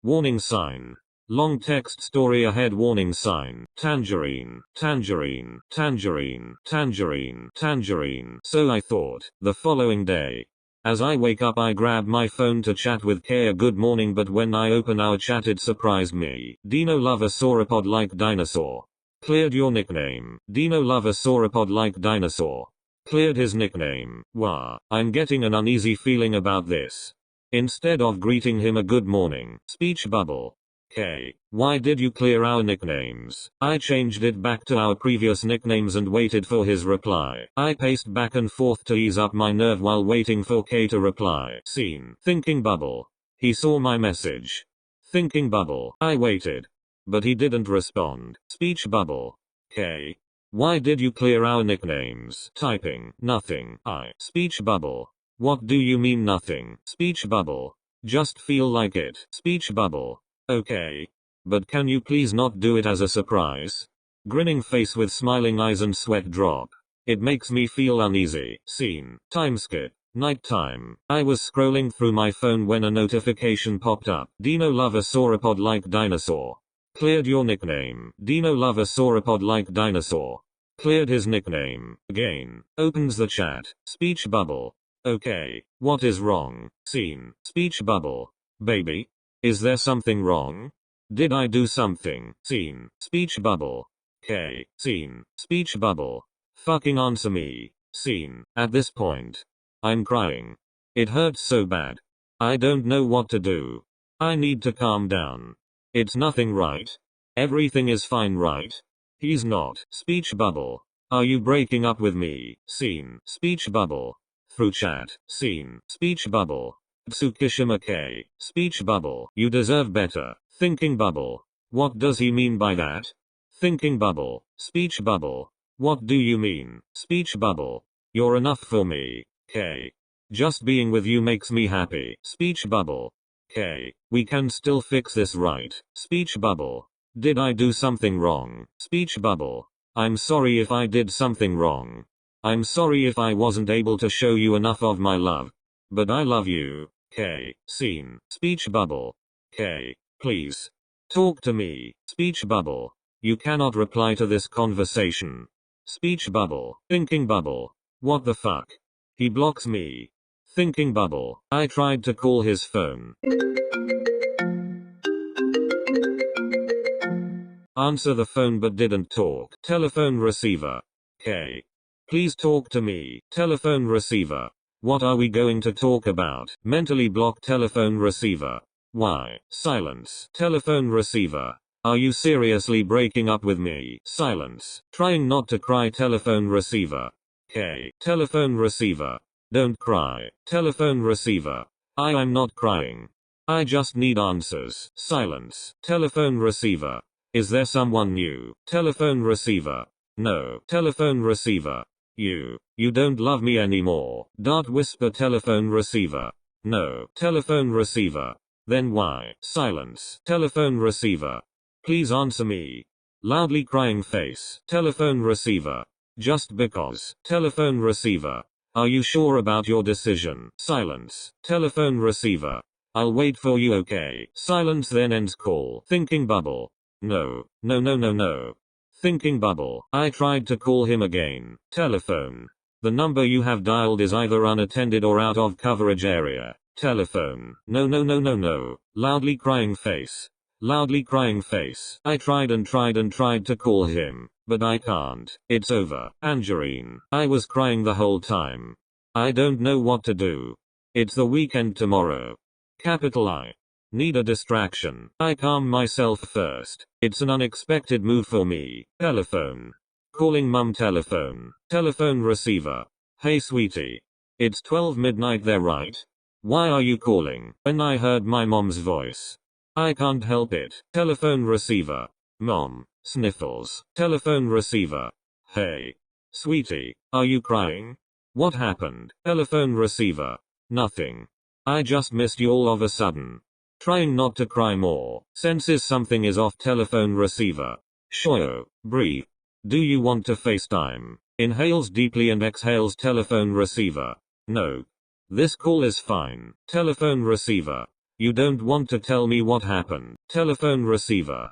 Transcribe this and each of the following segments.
Warning sign. Long text story ahead. Warning sign. Tangerine, tangerine, tangerine, tangerine, tangerine. So I thought. The following day. As I wake up I grab my phone to chat with Kaya good morning, but when I open our chat it surprised me. 𝒉𝓈𝓊𝓀𝒾𝓽𝓘𝒃 like dinosaur. Cleared your nickname. 𝒉𝓈𝓊𝓀𝒾𝓽𝓘𝒃 like dinosaur. Cleared his nickname. Wow. I'm getting an uneasy feeling about this. Instead of greeting him a good morning. Speech bubble. K. Why did you clear our nicknames? I changed it back to our previous nicknames and waited for his reply. I paced back and forth to ease up my nerve while waiting for K to reply. Scene. Thinking bubble. He saw my message. Thinking bubble. I waited. But he didn't respond. Speech bubble. K. Why did you clear our nicknames? Typing. Nothing. I. Speech bubble. What do you mean nothing? Speech bubble. Just feel like it. Speech bubble. Okay. But can you please not do it as a surprise? Grinning face with smiling eyes and sweat drop. It makes me feel uneasy. Scene. Time skip. Night time. I was scrolling through my phone when a notification popped up. 𝒉𝓈𝓊𝓀𝒾𝓽𝓘𝒃 like dinosaur. Cleared your nickname. 𝒉𝓈𝓊𝓀𝓾𝒃 like dinosaur. Cleared his nickname. Again. Opens the chat. Speech bubble. Okay. What is wrong? Scene. Speech bubble. Baby? Is there something wrong? Did I do something? Scene. Speech bubble. K. Scene. Speech bubble. Fucking answer me. Scene. At this point. I'm crying. It hurts so bad. I don't know what to do. I need to calm down. It's nothing, right? Everything is fine, right? He's not. Speech bubble. Are you breaking up with me? Scene. Speech bubble. Through chat. Scene. Speech bubble. 𝒰𝓃𝓉𝓾𝒾𝓽𝒃. Speech bubble. You deserve better. Thinking bubble. What does he mean by that? Thinking bubble. Speech bubble. What do you mean? Speech bubble. You're enough for me. K. Just being with you makes me happy. Speech bubble. K. We can still fix this, right? Speech bubble. Did I do something wrong? Speech bubble. I'm sorry if I did something wrong. I'm sorry if I wasn't able to show you enough of my love. But I love you. K. Scene. Speech bubble. K. Please. Talk to me. Speech bubble. You cannot reply to this conversation. Speech bubble. Thinking bubble. What the fuck? He blocks me. Thinking bubble. I tried to call his phone. Answer the phone but didn't talk. Telephone receiver. K. Please talk to me. Telephone receiver. What are we going to talk about? Mentally block telephone receiver. Why? Silence. Telephone receiver. Are you seriously breaking up with me? Silence. Trying not to cry. Telephone receiver. K. Telephone receiver. Don't cry. Telephone receiver. I'm not crying. I just need answers. Silence. Telephone receiver. Is there someone new? Telephone receiver. No. Telephone receiver. You don't love me anymore. Whisper. Telephone receiver. No. Telephone receiver. Then why? Silence. Telephone receiver. Please answer me. Loudly crying face. Telephone receiver. Just because. Telephone receiver. Are you sure about your decision? Silence. Telephone receiver. I'll wait for you, okay? Silence, then ends call. Thinking bubble. No. No. Thinking bubble. I tried to call him again. Telephone. The number you have dialed is either unattended or out of coverage area. Telephone. No. Loudly crying face. Loudly crying face. I tried to call him, but I can't. It's over. Angerine. I was crying the whole time. I don't know what to do. It's the weekend tomorrow. Capital I. Need a distraction. I calm myself first. It's an unexpected move for me. Telephone. Calling mum. Telephone. Telephone receiver. Hey sweetie. It's 12 midnight there, right? Why are you calling? When I heard my mom's voice. I can't help it. Telephone receiver. Mom. Sniffles. Telephone receiver. Hey. Sweetie. Are you crying? What happened? Telephone receiver. Nothing. I just missed you all of a sudden. Trying not to cry more. Senses something is off. Telephone receiver. Shoyo. Breathe. Do you want to FaceTime? Inhales deeply and exhales. Telephone receiver. No. This call is fine. Telephone receiver. You don't want to tell me what happened. Telephone receiver.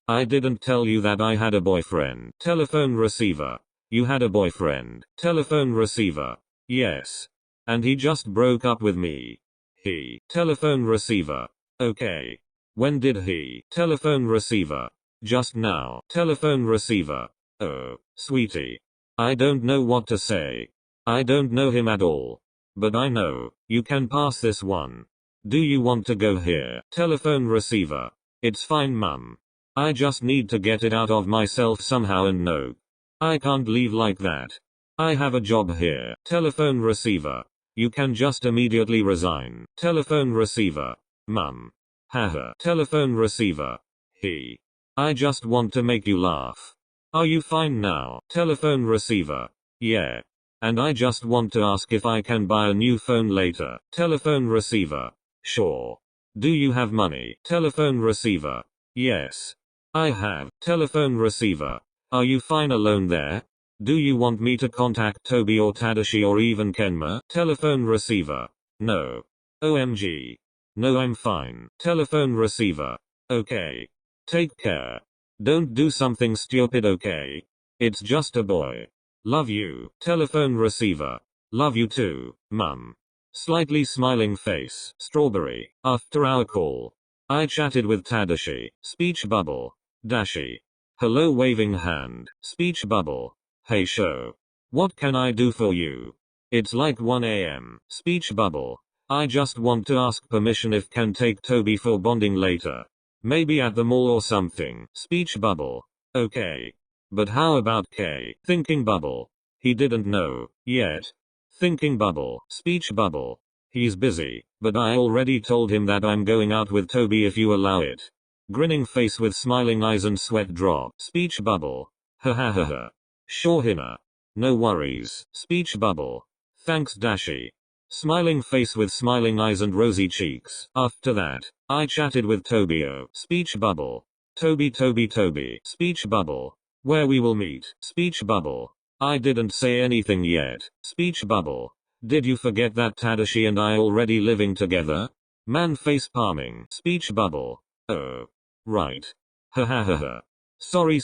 I didn't tell you that I had a boyfriend. Telephone receiver. You had a boyfriend. Telephone receiver. Yes. And he just broke up with me. He. Telephone receiver. Okay. When did he? Telephone receiver. Just now. Telephone receiver. Oh, sweetie. I don't know what to say. I don't know him at all. But I know, you can pass this one. Do you want to go here? Telephone receiver. It's fine, mum. I just need to get it out of myself somehow, and no. I can't leave like that. I have a job here. Telephone receiver. You can just immediately resign. Telephone receiver. Mum. Haha. Telephone receiver. He. I just want to make you laugh. Are you fine now? Telephone receiver. Yeah. And I just want to ask if I can buy a new phone later. Telephone receiver. Sure. Do you have money? Telephone receiver. Yes. I have. Telephone receiver. Are you fine alone there? Do you want me to contact Toby or Tadashi or even Kenma? Telephone receiver. No. OMG. No, I'm fine. Telephone receiver. Okay. Take care. Don't do something stupid, okay? It's just a boy. Love you. Telephone receiver. Love you too, mum. Slightly smiling face. Strawberry. After our call, I chatted with Tadashi. Speech bubble. Dashi. Hello waving hand. Speech bubble. Hey show. What can I do for you? It's like 1 a.m. Speech bubble. I just want to ask permission if can take Toby for bonding later. Maybe at the mall or something. Speech bubble. Okay. But how about K? Thinking bubble. He didn't know yet. Thinking bubble. Speech bubble. He's busy, but I already told him that I'm going out with Toby if you allow it. Grinning face with smiling eyes and sweat drop. Speech bubble. Ha ha ha ha. Sure Hina. No worries. Speech bubble. Thanks Dashi. Smiling face with smiling eyes and rosy cheeks. After that, I chatted with Tobio. Speech bubble. Toby. Speech bubble. Where we will meet. Speech bubble. I didn't say anything yet. Speech bubble. Did you forget that Tadashi and I already living together? Man face palming. Speech bubble. Oh. Right. Ha ha ha ha. Sorry.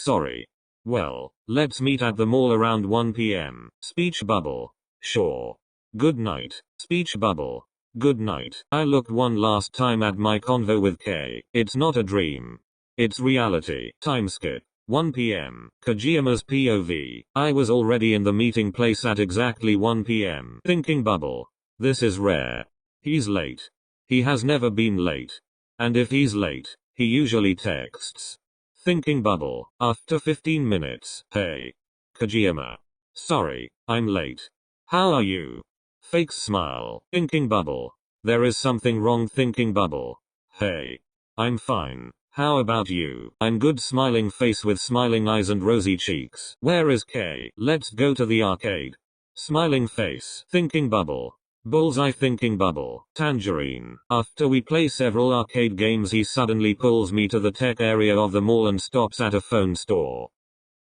Well, let's meet at the mall around 1 p.m. Speech bubble. Sure. Good night. Speech bubble. Good night. I looked one last time at my convo with K. It's not a dream. It's reality. Time skip. 1 p.m. Kojima's POV. I was already in the meeting place at exactly 1 p.m. Thinking bubble. This is rare. He's late. He has never been late. And if he's late, he usually texts. Thinking bubble. After 15 minutes. Hey. Kojima. Sorry, I'm late. How are you? Fake smile. Thinking bubble. There is something wrong. Thinking bubble. Hey. I'm fine. How about you? I'm good. Smiling face with smiling eyes and rosy cheeks. Where is K? Let's go to the arcade. Smiling face. Thinking bubble. Bullseye. Thinking bubble. Tangerine. After we play several arcade games, he suddenly pulls me to the tech area of the mall and stops at a phone store.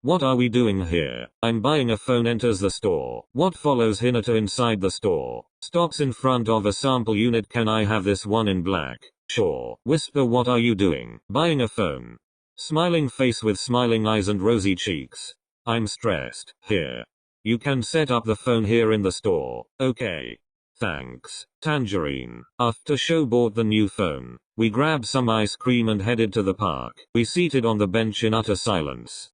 What are we doing here? I'm buying a phone. Enters the store. What follows Hinata inside the store? Stops in front of a sample unit. Can I have this one in black? Sure. Whisper. What are you doing? Buying a phone. Smiling face with smiling eyes and rosy cheeks. I'm stressed. Here. You can set up the phone here in the store. Okay. Thanks. Tangerine. After show bought the new phone, we grabbed some ice cream and headed to the park. We seated on the bench in utter silence.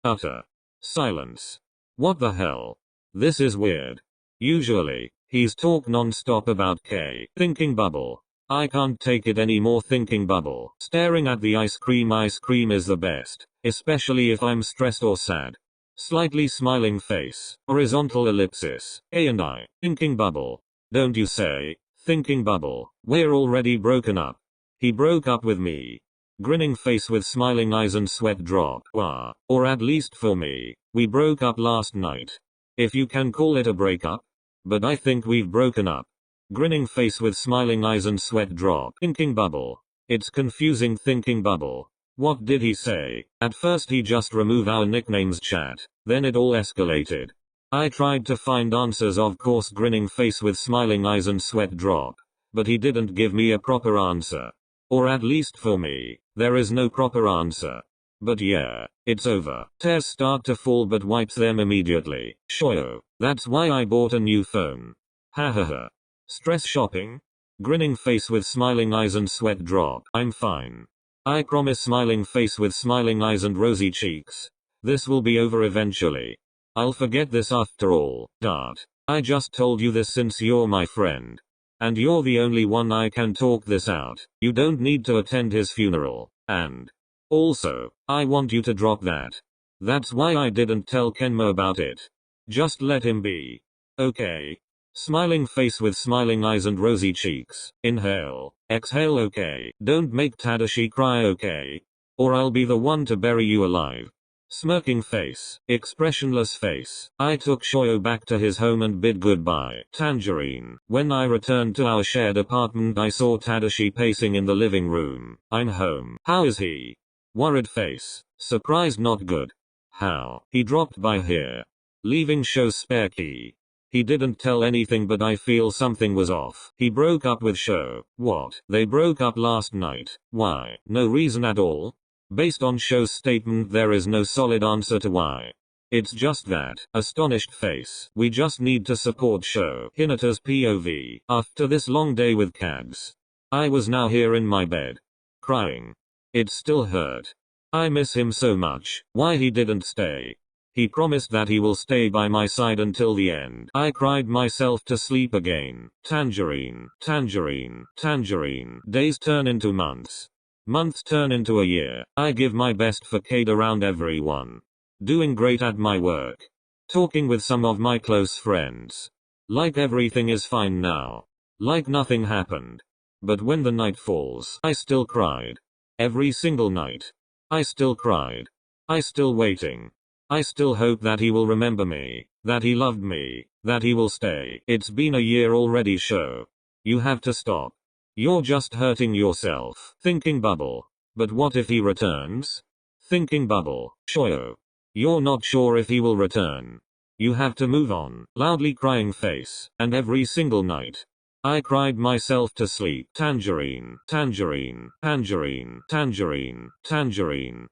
Utter silence. What the hell? This is weird. Usually, he's talk non-stop about K. Thinking bubble. I can't take it anymore. Thinking bubble. Staring at the ice cream. Ice cream is the best, especially if I'm stressed or sad. Slightly smiling face. Horizontal ellipsis. A and I. Thinking bubble. Don't you say. Thinking bubble. We're already broken up. He broke up with me. Grinning face with smiling eyes and sweat drop. Wah. Or at least for me. We broke up last night. If you can call it a breakup. But I think we've broken up. Grinning face with smiling eyes and sweat drop. Thinking bubble. It's confusing. Thinking bubble. What did he say? At first he just removed our nicknames chat. Then it all escalated. I tried to find answers, of course. Grinning face with smiling eyes and sweat drop. But he didn't give me a proper answer. Or at least for me, there is no proper answer. But yeah, it's over. Tears start to fall but wipes them immediately. Shoyo. That's why I bought a new phone. Hahaha. Stress shopping? Grinning face with smiling eyes and sweat drop. I'm fine. I promise. Smiling face with smiling eyes and rosy cheeks. This will be over eventually. I'll forget this after all. Dart. I just told you this since you're my friend. And you're the only one I can talk this out. You don't need to attend his funeral. And also, I want you to drop that. That's why I didn't tell 𝒃𝓃𝓊𝓊𝓀𝒾𝓽 about it. Just let him be. Okay. Smiling face with smiling eyes and rosy cheeks. Inhale. Exhale. Okay. Don't make Tadashi cry. Okay. Or I'll be the one to bury you alive. Smirking face. Expressionless face. I took Shoyo back to his home and bid goodbye. Tangerine. When I returned to our shared apartment, I saw Tadashi pacing in the living room. I'm home. How is he? Worried face. Surprised. Not good. How? He dropped by here. Leaving Sho's spare key. He didn't tell anything, but I feel something was off. He broke up with Sho. What? They broke up last night. Why? No reason at all? Based on Sho's statement, there is no solid answer to why. It's just that. Astonished face. We just need to support Sho. Hinata's POV. After this long day with Kags, I was now here in my bed, crying. It still hurt. I miss him so much. Why he didn't stay? He promised that he will stay by my side until the end. I cried myself to sleep again. Tangerine. Tangerine. Tangerine. Days turn into months. Months turn into a year. I give my best for Cade around everyone. Doing great at my work. Talking with some of my close friends. Like everything is fine now. Like nothing happened. But when the night falls, I still cried. Every single night. I still cried. I still waiting. I still hope that he will remember me, that he loved me, that he will stay. It's been a year already. Sho. You have to stop. You're just hurting yourself. Thinking bubble. But what if he returns? Thinking bubble. Shoyo. You're not sure if he will return. You have to move on. Loudly crying face. And every single night, I cried myself to sleep. Tangerine. Tangerine. Tangerine. Tangerine. Tangerine.